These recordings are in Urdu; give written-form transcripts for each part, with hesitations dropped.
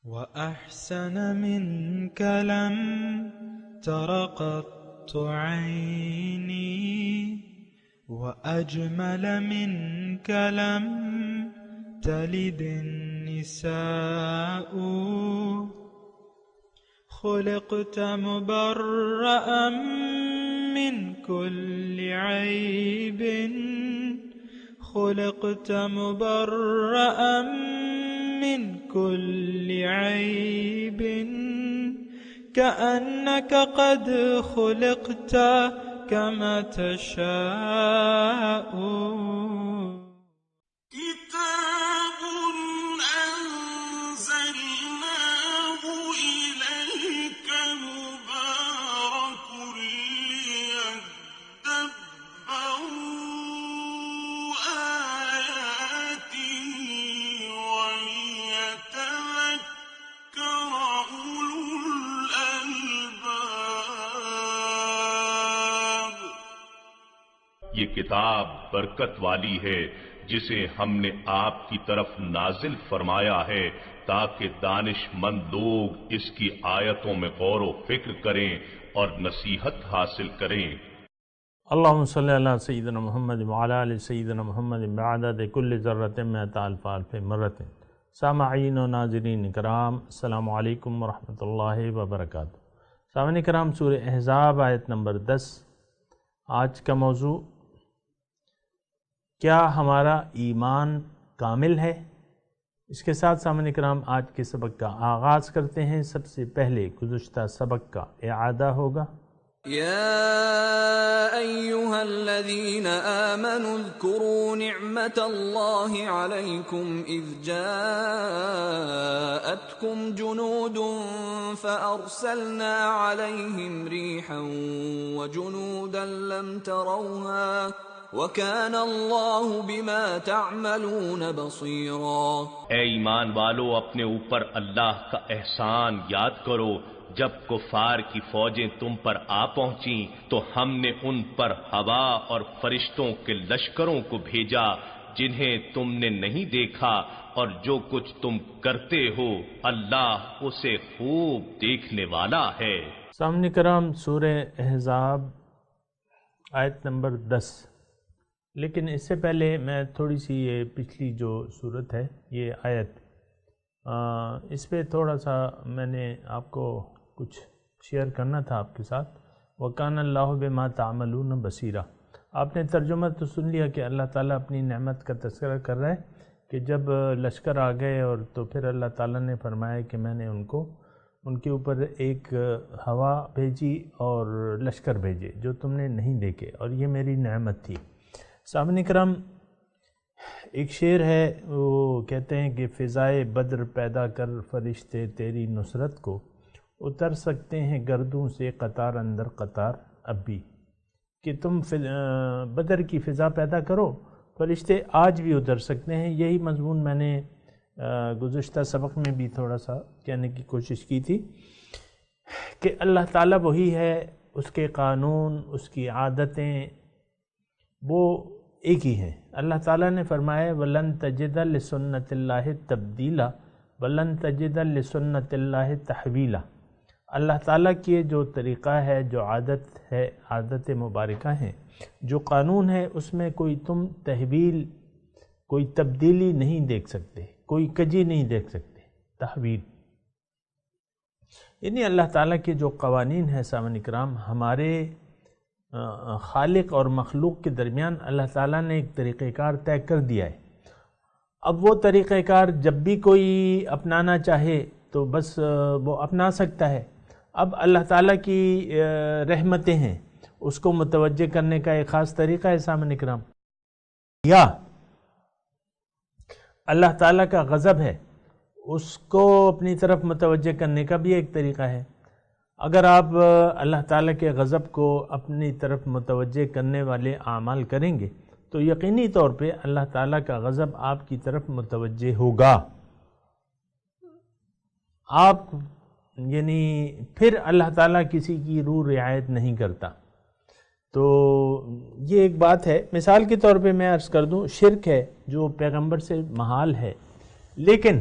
وأحسن منك لم تر قط عيني وأجمل منك لم تلد النساء خلقت مبرأ من كل عيب خلقت مبرأ من كل عيب كأنك قد خلقت كما تشاء كتاب أنزلناه إليك مبارك ليدبروا آياته وليتذكر أولو الألباب۔ یہ کتاب برکت والی ہے جسے ہم نے آپ کی طرف نازل فرمایا ہے تاکہ دانش مند لوگ اس کی آیتوں میں غور و فکر کریں اور نصیحت حاصل کریں۔ اللہم صلی علی سیدنا محمد وعلی آل سیدنا محمد بعدد کل ذرۃ مئۃ الف الف مرۃ۔ سامعین و ناظرین کرام، السلام علیکم ورحمۃ اللہ وبرکاتہ۔ سامعین کرام، سورہ احزاب آیت نمبر 10۔ آج کا موضوع، کیا ہمارا ایمان کامل ہے؟ اس کے ساتھ سامعین کرام آج کے سبق کا آغاز کرتے ہیں۔ سب سے پہلے گزشتہ سبق کا اعادہ ہوگا۔ يا أيها الذين آمنوا اذكروا نعمة الله عليكم إذ جاءتكم جنود فأرسلنا عليهم ريحا وجنودا لم تروها وَكَانَ اللَّهُ بِمَا تَعْمَلُونَ بَصِيرًا۔ اے ایمان والو، اپنے اوپر اللہ کا احسان یاد کرو۔ جب کفار کی فوجیں تم پر آ پہنچیں تو ہم نے ان پر ہوا اور فرشتوں کے لشکروں کو بھیجا جنہیں تم نے نہیں دیکھا، اور جو کچھ تم کرتے ہو اللہ اسے خوب دیکھنے والا ہے۔ سامعین کرام، سورہ احزاب آیت نمبر 10۔ لیکن اس سے پہلے میں تھوڑی سی یہ پچھلی جو صورت ہے، یہ آیت، اس پہ تھوڑا سا میں نے آپ کو کچھ شیئر کرنا تھا آپ کے ساتھ۔ وَكَانَ اللَّهُ بِمَا تَعْمَلُونَ بَصِيرًا۔ آپ نے ترجمہ تو سن لیا کہ اللہ تعالیٰ اپنی نعمت کا تذکرہ کر رہا ہے کہ جب لشکر آ گئے اور تو پھر اللہ تعالیٰ نے فرمایا کہ میں نے ان کے اوپر ایک ہوا بھیجی اور لشکر بھیجے جو تم نے نہیں دیکھے، اور یہ میری نعمت تھی۔ سامعین کرام، ایک شعر ہے، وہ کہتے ہیں کہ فضائے بدر پیدا کر فرشتے تیری نصرت کو، اتر سکتے ہیں گردوں سے قطار اندر قطار اب بھی، کہ تم بدر کی فضا پیدا کرو، فرشتے آج بھی اتر سکتے ہیں۔ یہی مضمون میں نے گزشتہ سبق میں بھی تھوڑا سا کہنے کی کوشش کی تھی کہ اللہ تعالیٰ وہی ہے، اس کے قانون، اس کی عادتیں وہ ایک ہی ہیں۔ اللہ تعالیٰ نے فرمایا وَلَن تَجِدَ لِسُنَّتِ اللَّهِ تَبْدِيلًا وَلَن تَجِدَ لِسُنَّتِ اللَّهِ تَحْوِيلًا۔ اللہ تعالیٰ کی جو طریقہ ہے، جو عادت ہے، عادت مبارکہ ہیں، جو قانون ہے، اس میں کوئی تم تحویل، کوئی تبدیلی نہیں دیکھ سکتے، کوئی کجی نہیں دیکھ سکتے۔ تحویل یعنی اللہ تعالیٰ کے جو قوانین ہیں سامعین کرام، ہمارے خالق اور مخلوق کے درمیان اللہ تعالیٰ نے ایک طریقہ کار طے کر دیا ہے۔ اب وہ طریقہ کار جب بھی کوئی اپنانا چاہے تو بس وہ اپنا سکتا ہے۔ اب اللہ تعالیٰ کی رحمتیں ہیں، اس کو متوجہ کرنے کا ایک خاص طریقہ ہے سامعین کرام، یا اللہ تعالیٰ کا غضب ہے، اس کو اپنی طرف متوجہ کرنے کا بھی ایک طریقہ ہے۔ اگر آپ اللہ تعالیٰ کے غضب کو اپنی طرف متوجہ کرنے والے اعمال کریں گے تو یقینی طور پہ اللہ تعالیٰ کا غضب آپ کی طرف متوجہ ہوگا۔ آپ یعنی پھر اللہ تعالیٰ کسی کی روح رعایت نہیں کرتا۔ تو یہ ایک بات ہے۔ مثال کے طور پہ میں عرض کر دوں، شرک ہے جو پیغمبر سے محال ہے، لیکن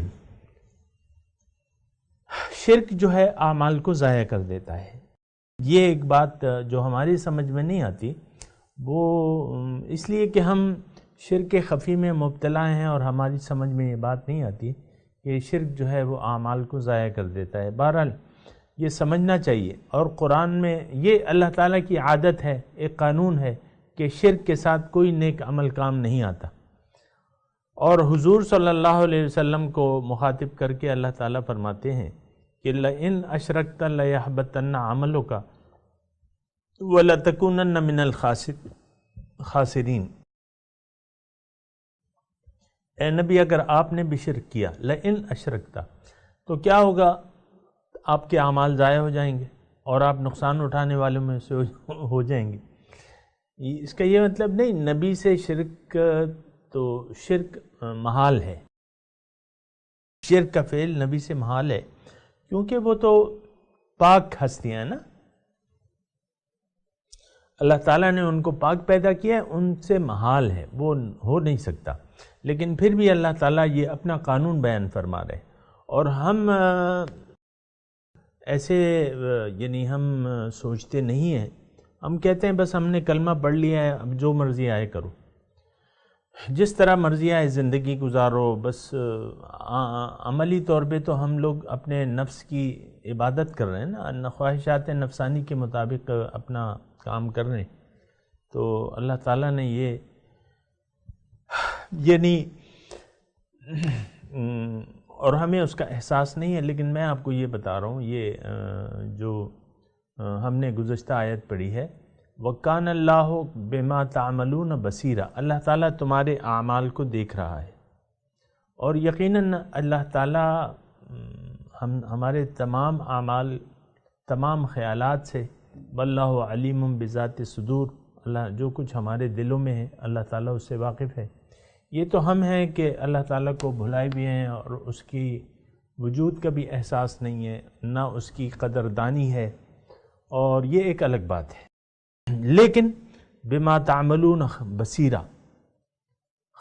شرک جو ہے اعمال کو ضائع کر دیتا ہے۔ یہ ایک بات جو ہماری سمجھ میں نہیں آتی، وہ اس لیے کہ ہم شرک خفی میں مبتلا ہیں اور ہماری سمجھ میں یہ بات نہیں آتی کہ شرک جو ہے وہ اعمال کو ضائع کر دیتا ہے۔ بہرحال یہ سمجھنا چاہیے، اور قرآن میں یہ اللہ تعالیٰ کی عادت ہے، ایک قانون ہے کہ شرک کے ساتھ کوئی نیک عمل کام نہیں آتا۔ اور حضور صلی اللہ علیہ وسلم کو مخاطب کر کے اللہ تعالیٰ فرماتے ہیں کہ لئن اشرکت لیحبطن عملک ولتکونن من الخاسرین۔ اے نبی، اگر آپ نے بھی شرک کیا، لئن اشرکتا، تو کیا ہوگا؟ آپ کے اعمال ضائع ہو جائیں گے اور آپ نقصان اٹھانے والوں میں سے ہو جائیں گے۔ اس کا یہ مطلب نہیں نبی سے شرک، تو شرک محال ہے، شرک کا فعل نبی سے محال ہے، کیونکہ وہ تو پاک ہستیاں ہیں نا، اللہ تعالیٰ نے ان کو پاک پیدا کیا ہے، ان سے محال ہے، وہ ہو نہیں سکتا۔ لیکن پھر بھی اللہ تعالیٰ یہ اپنا قانون بیان فرما رہے، اور ہم ایسے یعنی ہم سوچتے نہیں ہیں، ہم کہتے ہیں بس ہم نے کلمہ پڑھ لیا ہے، اب جو مرضی آئے کرو، جس طرح مرضی آئے زندگی گزارو، بس عملی طور پہ تو ہم لوگ اپنے نفس کی عبادت کر رہے ہیں نا، خواہشات نفسانی کے مطابق اپنا کام کر رہے ہیں۔ تو اللہ تعالیٰ نے یہ یعنی اور ہمیں اس کا احساس نہیں ہے، لیکن میں آپ کو یہ بتا رہا ہوں، یہ جو ہم نے گزشتہ آیت پڑھی ہے، وَكَانَ اللَّهُ بِمَا تَعْمَلُونَ بَصِيرًا، اللہ تعالیٰ تمہارے اعمال کو دیکھ رہا ہے، اور یقیناً اللہ تعالیٰ ہمارے تمام اعمال، تمام خیالات سے، وَاللَّهُ عَلِيمٌ بِذَاتِ الصُّدُورِ، اللہ جو کچھ ہمارے دلوں میں ہے اللہ تعالیٰ اس سے واقف ہے۔ یہ تو ہم ہیں کہ اللہ تعالیٰ کو بھلائے بھی ہیں اور اس کی وجود کا بھی احساس نہیں ہے، نہ اس کی قدردانی ہے، اور یہ ایک الگ بات ہے۔ لیکن بما تعملون بصیرہ،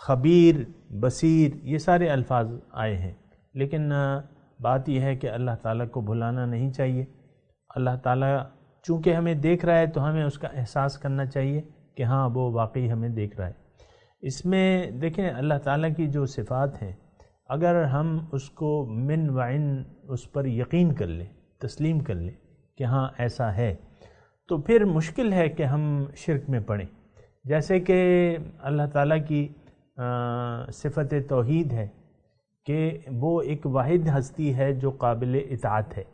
خبیر، بصیر، یہ سارے الفاظ آئے ہیں، لیکن بات یہ ہے کہ اللہ تعالیٰ کو بھلانا نہیں چاہیے۔ اللہ تعالیٰ چونکہ ہمیں دیکھ رہا ہے تو ہمیں اس کا احساس کرنا چاہیے کہ ہاں وہ واقعی ہمیں دیکھ رہا ہے۔ اس میں دیکھیں اللہ تعالیٰ کی جو صفات ہیں، اگر ہم اس کو من وعن اس پر یقین کر لیں، تسلیم کر لیں کہ ہاں ایسا ہے، تو پھر مشکل ہے کہ ہم شرک میں پڑیں۔ جیسے کہ اللہ تعالیٰ کی صفت توحید ہے کہ وہ ایک واحد ہستی ہے جو قابل اطاعت ہے،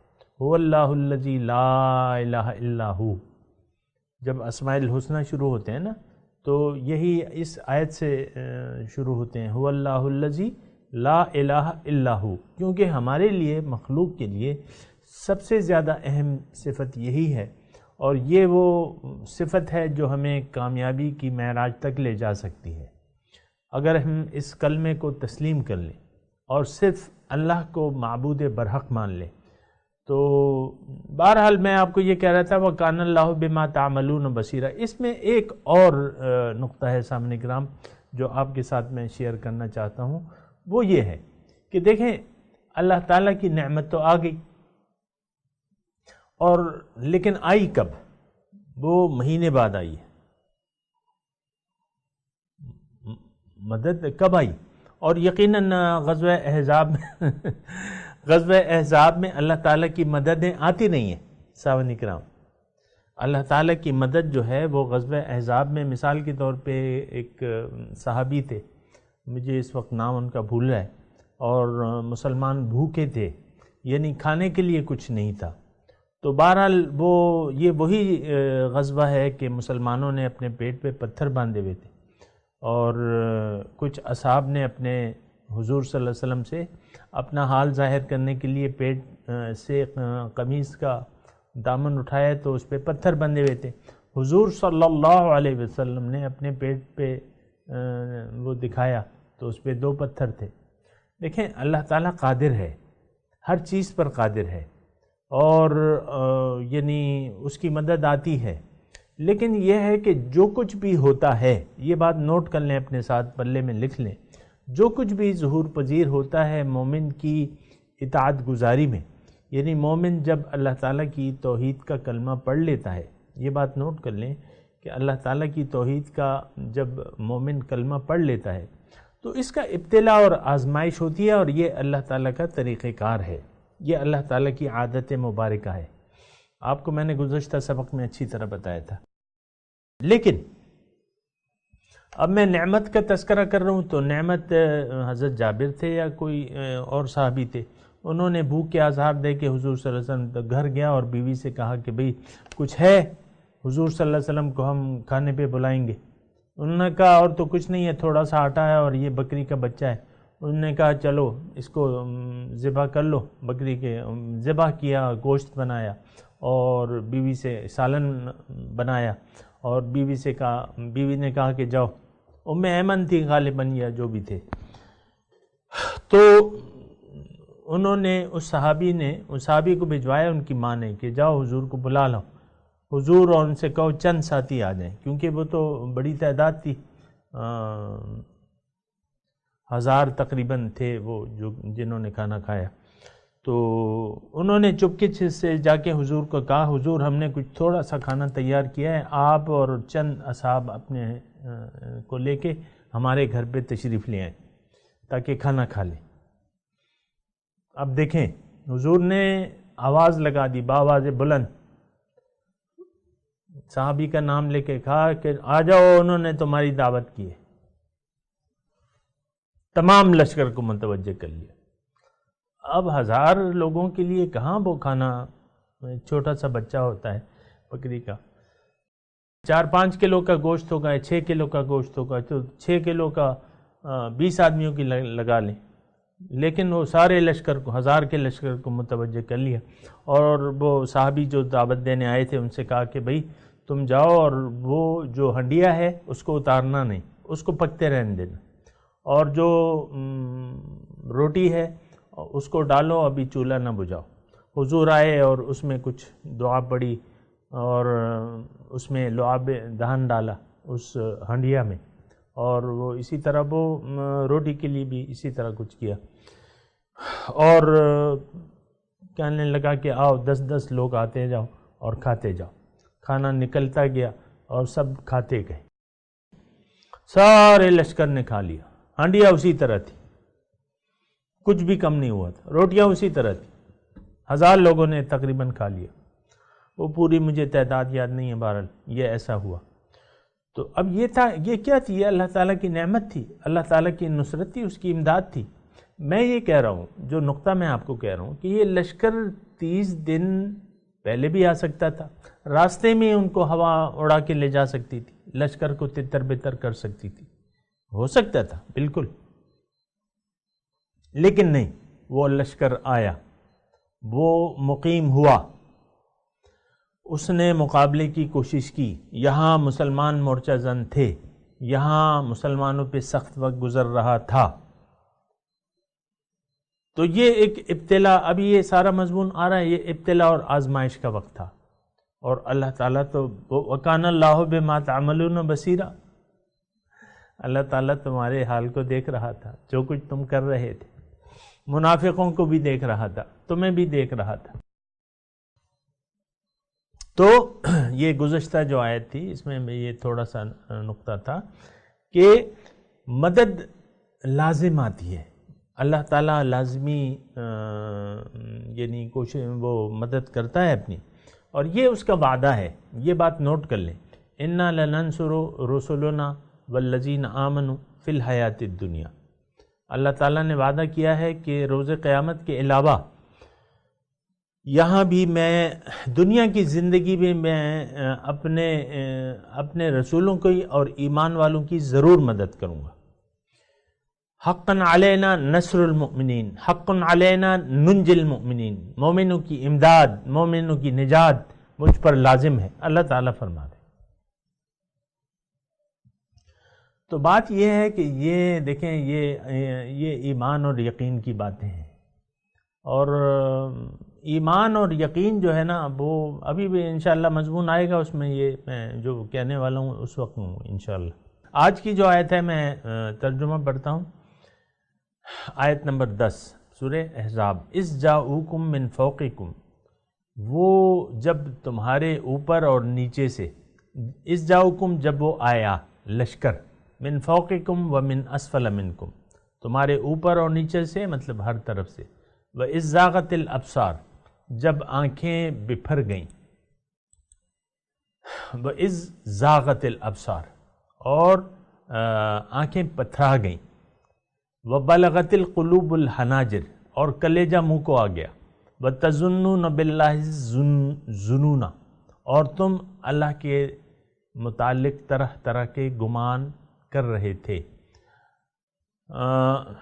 هو اللہ الذی لا الہ الا ہو۔ جب اسماء الحسنہ شروع ہوتے ہیں نا تو یہی اس آیت سے شروع ہوتے ہیں، هو اللہ الذی لا الہ الا ہو، کیونکہ ہمارے لیے، مخلوق کے لیے سب سے زیادہ اہم صفت یہی ہے، اور یہ وہ صفت ہے جو ہمیں کامیابی کی معراج تک لے جا سکتی ہے۔ اگر ہم اس کلمے کو تسلیم کر لیں اور صرف اللہ کو معبود برحق مان لیں، تو بہرحال میں آپ کو یہ کہہ رہا تھا وَكَانَ اللَّهُ بِمَا تَعْمَلُونَ بَصِيرًا۔ اس میں ایک اور نقطہ ہے سامنے کرام جو آپ کے ساتھ میں شیئر کرنا چاہتا ہوں، وہ یہ ہے کہ دیکھیں اللہ تعالیٰ کی نعمت تو آ گئی، اور لیکن آئی کب؟ وہ مہینے بعد آئی ہے، مدد کب آئی؟ اور یقیناً غزوہ احزاب میں اللہ تعالیٰ کی مددیں آتی نہیں ہیں سامعین کرام۔ اللہ تعالیٰ کی مدد جو ہے وہ غزوہ احزاب میں، مثال کے طور پہ ایک صحابی تھے، مجھے اس وقت نام ان کا بھول رہا ہے، اور مسلمان بھوکے تھے، یعنی کھانے کے لیے کچھ نہیں تھا، تو بہرحال یہ وہی غزوہ ہے کہ مسلمانوں نے اپنے پیٹ پہ پتھر باندھے ہوئے تھے، اور کچھ اصحاب نے اپنے حضور صلی اللہ علیہ وسلم سے اپنا حال ظاہر کرنے کے لیے پیٹ سے قمیص کا دامن اٹھایا تو اس پہ پتھر بندھے ہوئے تھے۔ حضور صلی اللہ علیہ وسلم نے اپنے پیٹ پہ وہ دکھایا تو اس پہ 2 پتھر تھے۔ دیکھیں اللہ تعالیٰ قادر ہے، ہر چیز پر قادر ہے، اور یعنی اس کی مدد آتی ہے، لیکن یہ ہے کہ جو کچھ بھی ہوتا ہے، یہ بات نوٹ کر لیں، اپنے ساتھ پلے میں لکھ لیں، جو کچھ بھی ظہور پذیر ہوتا ہے مومن کی اطاعت گزاری میں، یعنی مومن جب اللہ تعالیٰ کی توحید کا کلمہ پڑھ لیتا ہے، یہ بات نوٹ کر لیں کہ اللہ تعالیٰ کی توحید کا جب مومن کلمہ پڑھ لیتا ہے تو اس کا ابتلا اور آزمائش ہوتی ہے، اور یہ اللہ تعالیٰ کا طریقہ کار ہے، یہ اللہ تعالیٰ کی عادت مبارکہ ہے۔ آپ کو میں نے گزشتہ سبق میں اچھی طرح بتایا تھا۔ لیکن اب میں نعمت کا تذکرہ کر رہا ہوں تو نعمت حضرت جابر تھے یا کوئی اور صحابی تھے، انہوں نے بھوک کے آثار دے کے حضور صلی اللہ علیہ وسلم گھر گیا اور بیوی سے کہا کہ بھئی کچھ ہے، حضور صلی اللہ علیہ وسلم کو ہم کھانے پہ بلائیں گے۔ انہوں نے کہا اور تو کچھ نہیں ہے، تھوڑا سا آٹا ہے اور یہ بکری کا بچہ ہے۔ انہوں نے کہا چلو اس کو ذبح کر لو، بکری کے ذبح کیا، گوشت بنایا اور بیوی سے سالن بنایا، اور بیوی نے کہا کہ جاؤ، ام ایمن تھی غالباً یا جو بھی تھے، تو انہوں نے اس صحابی کو بھجوایا ان کی ماں نے کہ جاؤ حضور کو بلا لو حضور، اور ان سے کہو چند ساتھی آ جائیں، کیونکہ وہ تو بڑی تعداد تھی، 1000 تقریباً تھے وہ جنہوں نے کھانا کھایا۔ تو انہوں نے چپکے سے جا کے حضور کو کہا حضور ہم نے کچھ تھوڑا سا کھانا تیار کیا ہے، آپ اور چند اصحاب اپنے کو لے کے ہمارے گھر پہ تشریف لے آئیں تاکہ کھانا کھا لیں۔ اب دیکھیں حضور نے آواز لگا دی بآواز بلند، صحابی کا نام لے کے کہا کہ آ جاؤ، انہوں نے تمہاری دعوت کی ہے۔ تمام لشکر کو متوجہ کر لیا۔ اب 1000 لوگوں کے لیے کہاں وہ کھانا، چھوٹا سا بچہ ہوتا ہے بکری کا، 4-5 کلو کا گوشت ہوگا، 6 کلو کا گوشت ہوگا، تو 6 کلو کا 20 آدمیوں کی لگا لیں، لیکن وہ سارے لشکر کو 1000 کے لشکر کو متوجہ کر لیا۔ اور وہ صحابی جو دعوت دینے آئے تھے ان سے کہا کہ بھئی تم جاؤ اور وہ جو ہنڈیا ہے اس کو اتارنا نہیں، اس کو پکتے رہنے دینا، اور جو روٹی ہے اس کو ڈالو، ابھی چولہا نہ بجھاؤ۔ حضور آئے اور اس میں کچھ دعا پڑی اور اس میں لعاب دہن ڈالا اس ہنڈیا میں، اور وہ اسی طرح وہ روٹی کے لیے بھی اسی طرح کچھ کیا، اور کہنے لگا کہ آؤ 10-10 لوگ آتے جاؤ اور کھاتے جاؤ۔ کھانا نکلتا گیا اور سب کھاتے گئے، سارے لشکر نے کھا لیا۔ ہانڈیاں اسی طرح تھی، کچھ بھی کم نہیں ہوا تھا، روٹیاں اسی طرح تھی، 1000 لوگوں نے تقریباً کھا لیا۔ وہ پوری مجھے تعداد یاد نہیں ہے، بہرحال یہ ایسا ہوا۔ تو اب یہ کیا تھی؟ یہ اللہ تعالیٰ کی نعمت تھی، اللہ تعالیٰ کی نصرت تھی، اس کی امداد تھی۔ میں یہ کہہ رہا ہوں، جو نقطہ میں آپ کو کہہ رہا ہوں کہ یہ لشکر 30 دن پہلے بھی آ سکتا تھا، راستے میں ان کو ہوا اڑا کے لے جا سکتی تھی، لشکر کو تتر بتر کر سکتی تھی، ہو سکتا تھا بالکل، لیکن نہیں، وہ لشکر آیا، وہ مقیم ہوا، اس نے مقابلے کی کوشش کی۔ یہاں مسلمان مورچہ زن تھے، یہاں مسلمانوں پہ سخت وقت گزر رہا تھا، تو یہ ایک ابتلا، ابھی یہ سارا مضمون آ رہا ہے، یہ ابتلا اور آزمائش کا وقت تھا، اور اللہ تعالیٰ تو وَكَانَ اللَّهُ بِمَا تَعْمَلُونَ بَصِيرًا، اللہ تعالیٰ تمہارے حال کو دیکھ رہا تھا، جو کچھ تم کر رہے تھے، منافقوں کو بھی دیکھ رہا تھا، تمہیں بھی دیکھ رہا تھا۔ تو یہ گزشتہ جو آیت تھی اس میں یہ تھوڑا سا نقطہ تھا کہ مدد لازم آتی ہے، اللہ تعالیٰ لازمی یعنی کوشش وہ مدد کرتا ہے اپنی، اور یہ اس کا وعدہ ہے، یہ بات نوٹ کر لیں، اِنَّا لَنَنْصُرُ رُسُلُنَا وَالَّذِينَ آمَنُوا فِي الْحَيَاةِ الدُّنْيَا، اللہ تعالیٰ نے وعدہ کیا ہے کہ روز قیامت کے علاوہ یہاں بھی میں دنیا کی زندگی میں اپنے رسولوں کی اور ایمان والوں کی ضرور مدد کروں گا۔ حقاً علینا نصر المؤمنین، حقاً علینا ننجی المؤمنین، مومنوں کی امداد، مومنوں کی نجات مجھ پر لازم ہے، اللہ تعالیٰ فرما دے۔ تو بات یہ ہے کہ یہ دیکھیں یہ ایمان اور یقین کی باتیں ہیں، اور ایمان اور یقین جو ہے نا وہ ابھی بھی انشاءاللہ مضمون آئے گا، اس میں یہ میں جو کہنے والا ہوں اس وقت ہوں انشاءاللہ۔ آج کی جو آیت ہے میں ترجمہ پڑھتا ہوں، آیت نمبر 10 سورہ احزاب، اذ جاؤکم من فوقکم، وہ جب تمہارے اوپر اور نیچے سے، اذ جاؤکم جب وہ آیا لشکر، من فوقکم و من اسفل منکم، تمہارے اوپر اور نیچے سے مطلب ہر طرف سے، وَإِذْ زَاغَتِ الْأَبْصَارِ جب آنکھیں بپھر گئیں، وَإِذْ زَاغَتِ الْأَبْصَارِ اور آنکھیں پتھرا گئیں، وَبَلَغَتِ الْقُلُوبُ الْحَنَاجِرِ اور کلیجہ منہ کو آ گیا، وَتَظُنُّونَ بِاللَّهِ الظُّنُونَ اور تم اللہ کے متعلق طرح طرح کے گمان کر رہے تھے۔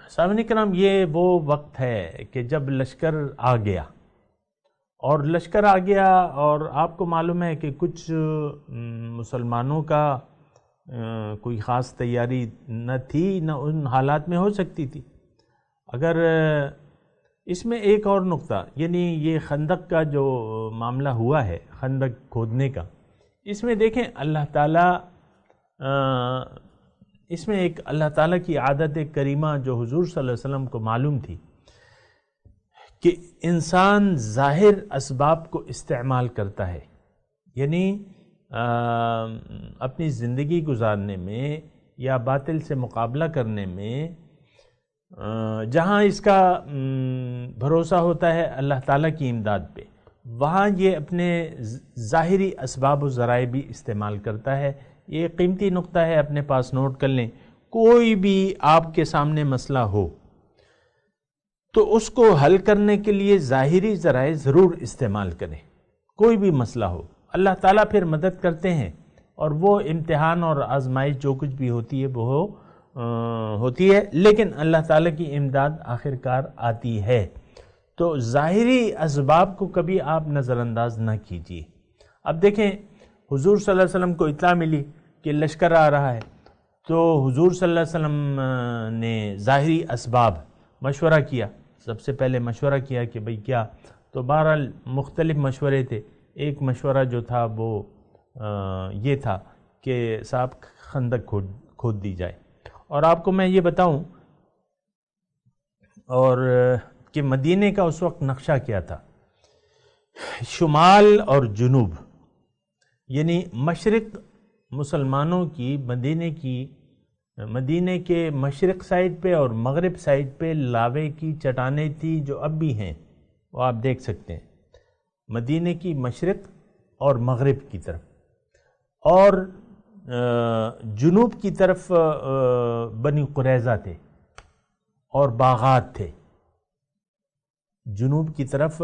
سامعین کرام، یہ وہ وقت ہے کہ جب لشکر آ گیا، اور لشکر آ گیا اور آپ کو معلوم ہے کہ کچھ مسلمانوں کا کوئی خاص تیاری نہ تھی، نہ ان حالات میں ہو سکتی تھی۔ اگر اس میں ایک اور نقطہ، یعنی یہ خندق کا جو معاملہ ہوا ہے، خندق کھودنے کا، اس میں دیکھیں اللہ تعالیٰ، اس میں ایک اللہ تعالیٰ کی عادت کریمہ جو حضور صلی اللہ علیہ وسلم کو معلوم تھی کہ انسان ظاہر اسباب کو استعمال کرتا ہے، یعنی اپنی زندگی گزارنے میں یا باطل سے مقابلہ کرنے میں جہاں اس کا بھروسہ ہوتا ہے اللہ تعالیٰ کی امداد پہ، وہاں یہ اپنے ظاہری اسباب و ذرائع بھی استعمال کرتا ہے۔ یہ قیمتی نقطہ ہے، اپنے پاس نوٹ کر لیں۔ کوئی بھی آپ کے سامنے مسئلہ ہو تو اس کو حل کرنے کے لیے ظاہری ذرائع ضرور استعمال کریں۔ کوئی بھی مسئلہ ہو، اللہ تعالیٰ پھر مدد کرتے ہیں، اور وہ امتحان اور آزمائش جو کچھ بھی ہوتی ہے وہ ہوتی ہے، لیکن اللہ تعالیٰ کی امداد آخرکار آتی ہے۔ تو ظاہری اسباب کو کبھی آپ نظر انداز نہ کیجیے۔ اب دیکھیں، حضور صلی اللہ علیہ وسلم کو اطلاع ملی کہ لشکر آ رہا ہے، تو حضور صلی اللہ علیہ وسلم نے ظاہری اسباب مشورہ کیا، سب سے پہلے مشورہ کیا کہ بھئی کیا، تو بہرحال مختلف مشورے تھے۔ ایک مشورہ جو تھا وہ یہ تھا کہ صاحب خندق کھود دی جائے۔ اور آپ کو میں یہ بتاؤں اور کہ مدینے کا اس وقت نقشہ کیا تھا، شمال اور جنوب، یعنی مشرق مسلمانوں کی مدینے کے مشرق سائڈ پہ اور مغرب سائڈ پہ لاوے کی چٹانیں تھی جو اب بھی ہیں، وہ آپ دیکھ سکتے ہیں، مدینے کی مشرق اور مغرب کی طرف، اور جنوب کی طرف بنی قریظہ تھے اور باغات تھے۔ جنوب کی طرف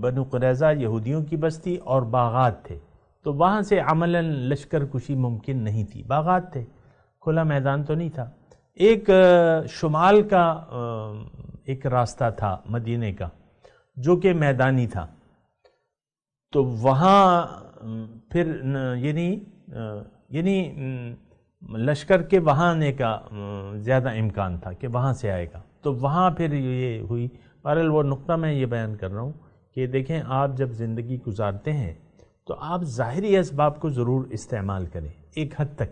بنو قریظہ یہودیوں کی بستی اور باغات تھے، تو وہاں سے عملاً لشکر کشی ممکن نہیں تھی، باغات تھے، کھلا میدان تو نہیں تھا۔ ایک شمال کا ایک راستہ تھا مدینے کا جو کہ میدانی تھا، تو وہاں پھر یعنی لشکر کے وہاں آنے کا زیادہ امکان تھا کہ وہاں سے آئے گا، تو وہاں پھر یہ ہوئی۔ بہرحال وہ نقطہ میں یہ بیان کر رہا ہوں کہ دیکھیں، آپ جب زندگی گزارتے ہیں تو آپ ظاہری اسباب کو ضرور استعمال کریں ایک حد تک،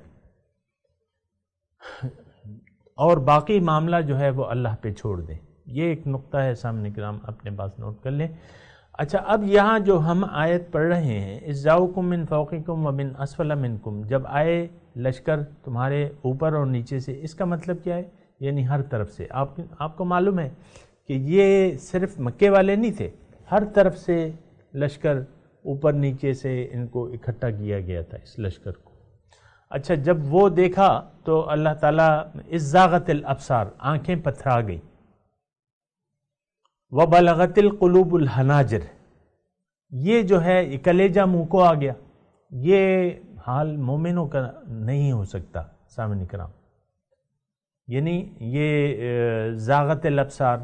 اور باقی معاملہ جو ہے وہ اللہ پہ چھوڑ دیں۔ یہ ایک نقطہ ہے، سامنے کرام اپنے پاس نوٹ کر لیں۔ اچھا، اب یہاں جو ہم آیت پڑھ رہے ہیں، اذ جاؤکم من فوقکم ومن اسفل منکم، جب آئے لشکر تمہارے اوپر اور نیچے سے، اس کا مطلب کیا ہے؟ یعنی ہر طرف سے۔ آپ کو معلوم ہے کہ یہ صرف مکے والے نہیں تھے، ہر طرف سے لشکر اوپر نیچے سے ان کو اکٹھا کیا گیا تھا، اس لشکر کو۔ اچھا، جب وہ دیکھا تو اللہ تعالیٰ اذ زاغت الابصار، آنکھیں پتھرا گئی، وبلغت القلوب الحناجر، یہ جو ہے کلیجہ منہ کو آ گیا۔ یہ حال مومنوں کا نہیں ہو سکتا سامعین کرام، یعنی یہ زاغت الابصار،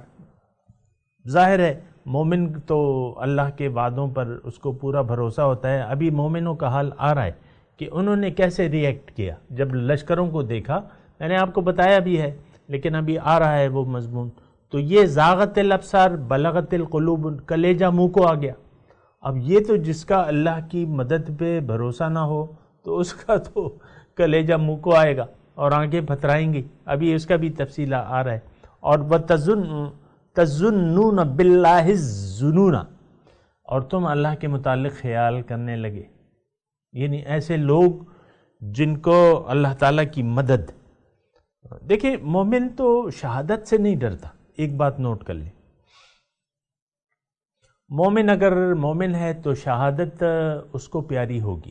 ظاہر ہے مومن تو اللہ کے وعدوں پر اس کو پورا بھروسہ ہوتا ہے۔ ابھی مومنوں کا حال آ رہا ہے کہ انہوں نے کیسے ری ایکٹ کیا جب لشکروں کو دیکھا، میں نے آپ کو بتایا بھی ہے لیکن ابھی آ رہا ہے وہ مضمون۔ تو یہ زاغت الابصار بلغت القلوب، کلیجہ منہ کو آ گیا۔ اب یہ تو جس کا اللہ کی مدد پہ بھروسہ نہ ہو تو اس کا تو کلیجہ منہ کو آئے گا اور آنکھیں پھترائیں گی، ابھی اس کا بھی تفصیل آ رہا ہے۔ اور تظنون باللہ الظنون، اور تم اللہ کے متعلق خیال کرنے لگے، یعنی ایسے لوگ جن کو اللہ تعالیٰ کی مدد. دیکھیں مومن تو شہادت سے نہیں ڈرتا، ایک بات نوٹ کر لیں، مومن اگر مومن ہے تو شہادت اس کو پیاری ہوگی،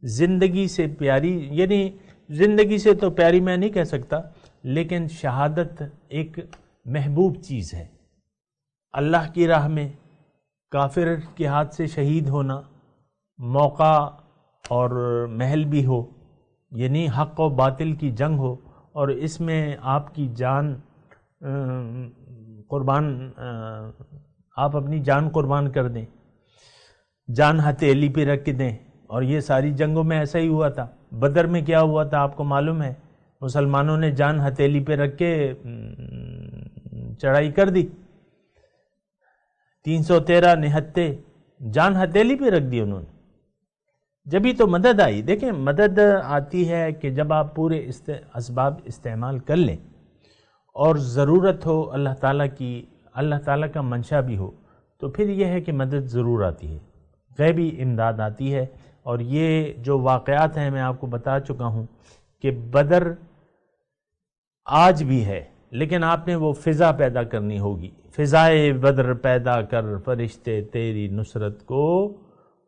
زندگی سے پیاری، یعنی زندگی سے تو پیاری میں نہیں کہہ سکتا، لیکن شہادت ایک محبوب چیز ہے. اللہ کی راہ میں کافر کے ہاتھ سے شہید ہونا، موقع اور محل بھی ہو، یعنی حق و باطل کی جنگ ہو، اور اس میں آپ کی جان قربان، آپ اپنی جان قربان کر دیں، جان ہتھیلی پہ رکھ دیں. اور یہ ساری جنگوں میں ایسا ہی ہوا تھا. بدر میں کیا ہوا تھا آپ کو معلوم ہے، مسلمانوں نے جان ہتھیلی پہ رکھ کے چڑھائی کر دی، 313 نہتے جان ہتھیلی پہ رکھ دی انہوں نے. جبھی تو مدد آئی. دیکھیں مدد آتی ہے کہ جب آپ پورے اسباب استعمال کر لیں اور ضرورت ہو اللہ تعالیٰ کی، اللہ تعالیٰ کا منشا بھی ہو، تو پھر یہ ہے کہ مدد ضرور آتی ہے، غیبی امداد آتی ہے. اور یہ جو واقعات ہیں میں آپ کو بتا چکا ہوں کہ بدر آج بھی ہے، لیکن آپ نے وہ فضا پیدا کرنی ہوگی. فضائے بدر پیدا کر فرشتے تیری نصرت کو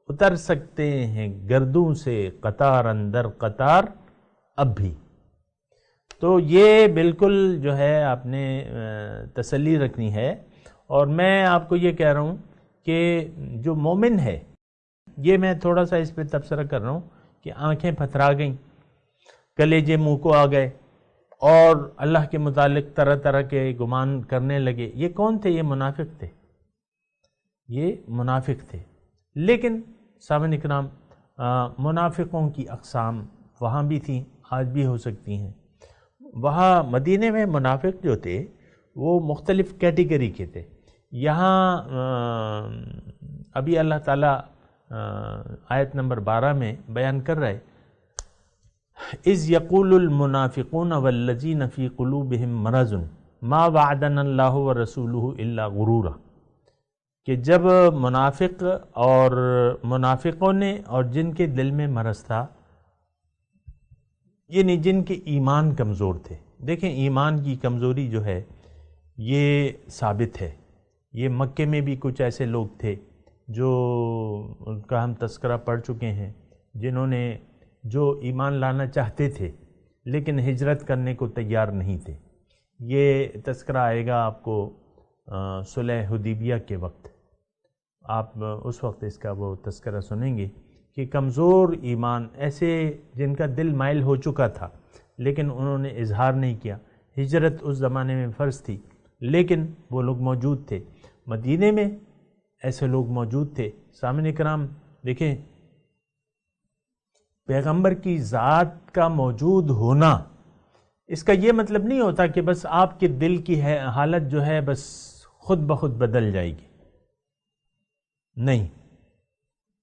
اتر سکتے ہیں گردوں سے قطار اندر قطار اب بھی. تو یہ بالکل جو ہے آپ نے تسلی رکھنی ہے. اور میں آپ کو یہ کہہ رہا ہوں کہ جو مومن ہے، یہ میں تھوڑا سا اس پہ تبصرہ کر رہا ہوں کہ آنکھیں پتھرا گئیں، کلیجے منہ کو آ گئے، اور اللہ کے متعلق طرح طرح کے گمان کرنے لگے. یہ کون تھے؟ یہ منافق تھے، یہ منافق تھے. لیکن سامعین اکرام، منافقوں کی اقسام وہاں بھی تھیں، آج بھی ہو سکتی ہیں. وہاں مدینے میں منافق جو تھے وہ مختلف کیٹیگری کے تھے. یہاں ابھی اللہ تعالیٰ آیت نمبر 12 میں بیان کر رہے، اذ یقول المنافقون والذین فی قلوبہم مرض ما وعدنا اللہ ورسولہ الا غرورا، کہ جب منافق اور منافقوں نے اور جن کے دل میں مرض تھا، یعنی جن کے ایمان کمزور تھے. دیکھیں ایمان کی کمزوری جو ہے یہ ثابت ہے. یہ مکے میں بھی کچھ ایسے لوگ تھے جو ان کا ہم تذکرہ پڑھ چکے ہیں، جنہوں نے جو ایمان لانا چاہتے تھے لیکن ہجرت کرنے کو تیار نہیں تھے. یہ تذکرہ آئے گا آپ کو صلح حدیبیہ کے وقت، آپ اس وقت اس کا وہ تذکرہ سنیں گے کہ کمزور ایمان، ایسے جن کا دل مائل ہو چکا تھا لیکن انہوں نے اظہار نہیں کیا. ہجرت اس زمانے میں فرض تھی لیکن وہ لوگ موجود تھے. مدینے میں ایسے لوگ موجود تھے. سامعین کرام دیکھیں، پیغمبر کی ذات کا موجود ہونا اس کا یہ مطلب نہیں ہوتا کہ بس آپ کے دل کی حالت جو ہے بس خود بخود بدل جائے گی. نہیں،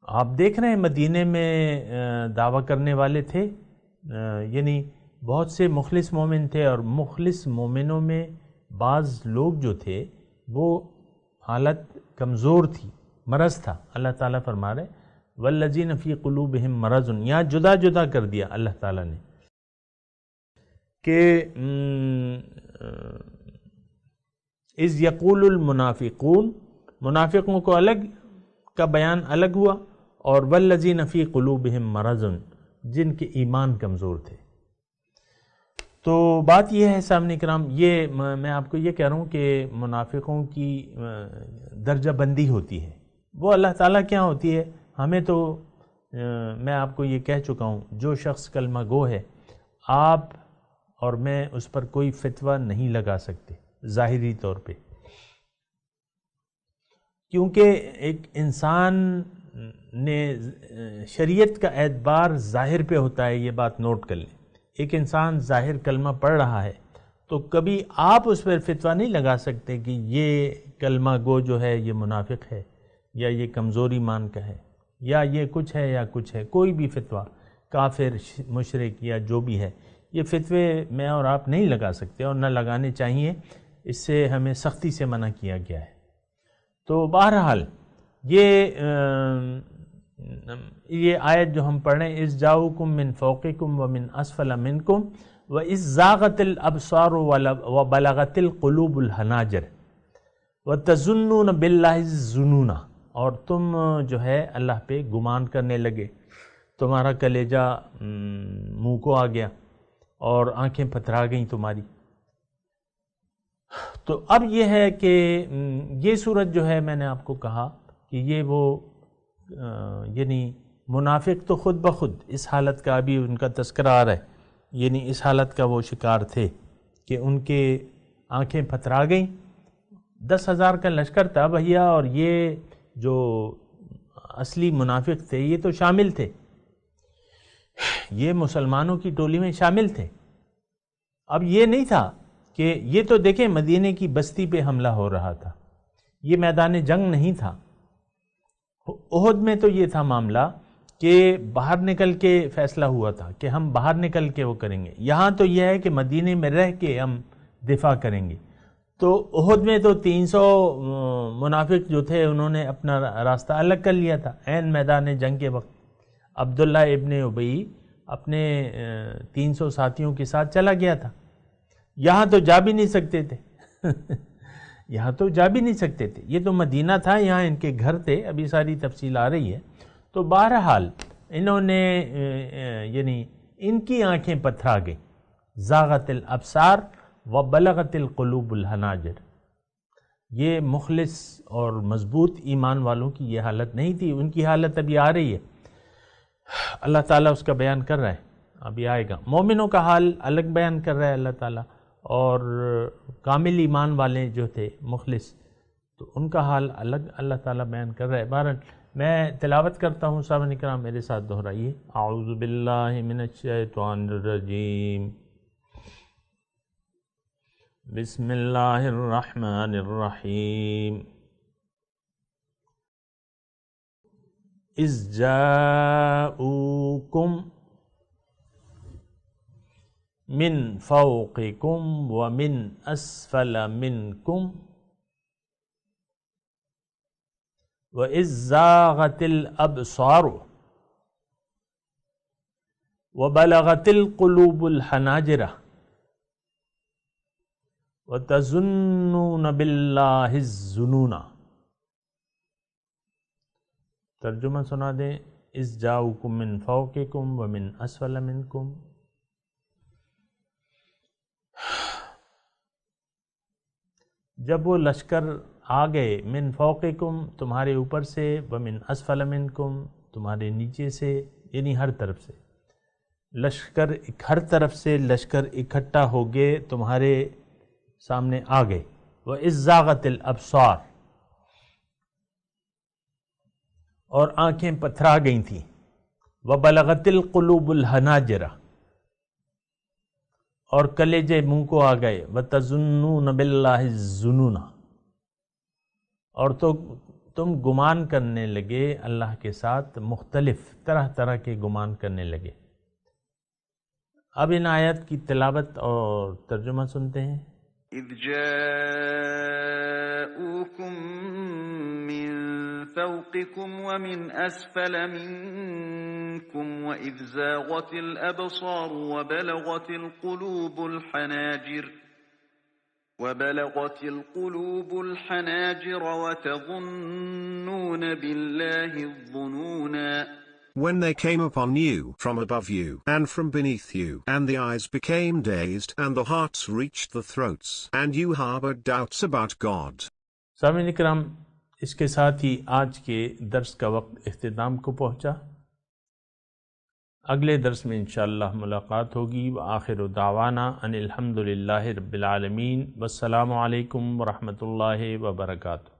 آپ دیکھ رہے ہیں مدینے میں دعویٰ کرنے والے تھے، یعنی بہت سے مخلص مومن تھے، اور مخلص مومنوں میں بعض لوگ جو تھے وہ حالت کمزور تھی، مرض تھا. اللہ تعالیٰ فرما رہے والذین فی قلوبہم مرض، یہاں جدا جدا کر دیا اللہ تعالیٰ نے کہ اذ یقول المنافقون، منافقوں کو الگ کا بیان الگ ہوا، اور والذین فی قلوبہم مرض، جن کے ایمان کمزور تھے. تو بات یہ ہے سامنے کرام، یہ میں آپ کو یہ کہہ رہا ہوں کہ منافقوں کی درجہ بندی ہوتی ہے، وہ اللہ تعالیٰ کیا ہوتی ہے ہمیں تو میں آپ کو یہ کہہ چکا ہوں، جو شخص کلمہ گو ہے آپ اور میں اس پر کوئی فتویٰ نہیں لگا سکتے ظاہری طور پہ، کیونکہ ایک انسان نے شریعت کا اعتبار ظاہر پہ ہوتا ہے. یہ بات نوٹ کر لیں، ایک انسان ظاہر کلمہ پڑھ رہا ہے تو کبھی آپ اس پر فتویٰ نہیں لگا سکتے کہ یہ کلمہ گو جو ہے یہ منافق ہے، یا یہ کمزور ایمان کا ہے، یا یہ کچھ ہے یا کچھ ہے. کوئی بھی فتویٰ، کافر، مشرک یا جو بھی ہے، یہ فتوے میں اور آپ نہیں لگا سکتے اور نہ لگانے چاہیے. اس سے ہمیں سختی سے منع کیا گیا ہے۔ تو بہرحال یہ آیت جو ہم پڑھ رہے ہیں، اذ جاؤکم من فوقکم ومن اسفل منکم واذ زاغت الابصار وبلغت القلوب الحناجر وتظنون باللہ الظنون، اور تم جو ہے اللہ پہ گمان کرنے لگے، تمہارا کلیجہ منہ کو آ گیا اور آنکھیں پتھرا گئیں تمہاری۔ تو اب یہ ہے کہ یہ صورت جو ہے، میں نے آپ کو کہا کہ یہ وہ یعنی منافق تو خود بخود اس حالت کا ابھی ان کا تذکرہ آ رہا ہے، یعنی اس حالت کا وہ شکار تھے کہ ان کے آنکھیں پتھرا گئیں۔ 10,000 کا لشکر تھا بھیا، اور یہ جو اصلی منافق تھے یہ تو شامل تھے، یہ مسلمانوں کی ٹولی میں شامل تھے۔ اب یہ نہیں تھا کہ یہ تو دیکھیں مدینے کی بستی پہ حملہ ہو رہا تھا، یہ میدان جنگ نہیں تھا۔ احد میں تو یہ تھا معاملہ کہ باہر نکل کے فیصلہ ہوا تھا کہ ہم باہر نکل کے وہ کریں گے، یہاں تو یہ ہے کہ مدینے میں رہ کے ہم دفاع کریں گے۔ تو احد میں تو 300 منافق جو تھے انہوں نے اپنا راستہ الگ کر لیا تھا عین میدان جنگ کے وقت۔ عبداللہ ابن ابی اپنے 300 ساتھیوں کے ساتھ چلا گیا تھا، یہاں تو جا بھی نہیں سکتے تھے یہاں تو جا بھی نہیں سکتے تھے، یہ تو مدینہ تھا، یہاں ان کے گھر تھے، ابھی ساری تفصیل آ رہی ہے۔ تو بہرحال انہوں نے یعنی ان کی آنکھیں پتھرا گئیں، زاغت الابصار وبلغت القلوب الحناجر۔ یہ مخلص اور مضبوط ایمان والوں کی یہ حالت نہیں تھی، ان کی حالت ابھی آ رہی ہے، اللہ تعالیٰ اس کا بیان کر رہا ہے، ابھی آئے گا۔ مومنوں کا حال الگ بیان کر رہا ہے اللہ تعالیٰ، اور کامل ایمان والے جو تھے مخلص، تو ان کا حال الگ اللہ تعالیٰ بیان کر رہا ہے۔ بہرحال میں تلاوت کرتا ہوں، صاحب اکرام میرے ساتھ دہرائیے۔ اعوذ باللہ من الشیطان الرجیم، بسم اللہ الرحمن الرحیم۔ اذ جاؤکم من فوقکم ومن اسفل منکم وَإِذْ زَاغَتِ الْأَبْصَارُ وَبَلَغَتِ الْقُلُوبُ الْحَنَاجِرَ وَتَظُنُّونَ بِاللَّهِ الظُّنُونَ۔ ترجمہ سنا دیں۔ اِذْ جَاؤْكُم مِّن فَوْقِكُمْ وَمِنْ أَسْفَلَ مِنْكُمْ، جب وہ لشکر آ گئے، من فوقکم تمہارے اوپر سے، ومن اسفل منکم تمہارے نیچے سے، یعنی ہر طرف سے لشکر، ہر طرف سے لشکر اکٹھا ہو گئے تمہارے سامنے آ گئے۔ وَإِذْ زَاغَتِ الْأَبْصَارُ، اور آنکھیں پتھرا گئی تھیں، وَبَلَغَتِ الْقُلُوبُ الْحَنَاجِرَ، اور کلیجے منہ کو آ گئے، وَتَظُنُّونَ بِاللَّهِ الظُّنُونَ، اور تو تم گمان کرنے لگے اللہ کے ساتھ مختلف طرح طرح کے گمان کرنے لگے۔ اب ان آیت کی تلاوت اور ترجمہ سنتے ہیں۔ اذ جاءوكم من فوقكم ومن اسفل منكم واذ زاغت الابصار وبلغت القلوب الحناجر وتظنون بالله الظنونا۔ When they came upon you from above you and from beneath you, and the eyes became dazed and the hearts reached the throats, and you harbored doubts about God۔ سامعین کرام، اس کے ساتھ ہی آج کے درس کا وقت اختتام کو پہنچا۔ اگلے درس میں انشاءاللہ ملاقات ہوگی۔ وآخر دعوانا ان الحمدللہ رب العالمین، والسلام علیکم ورحمۃ اللہ وبرکاتہ۔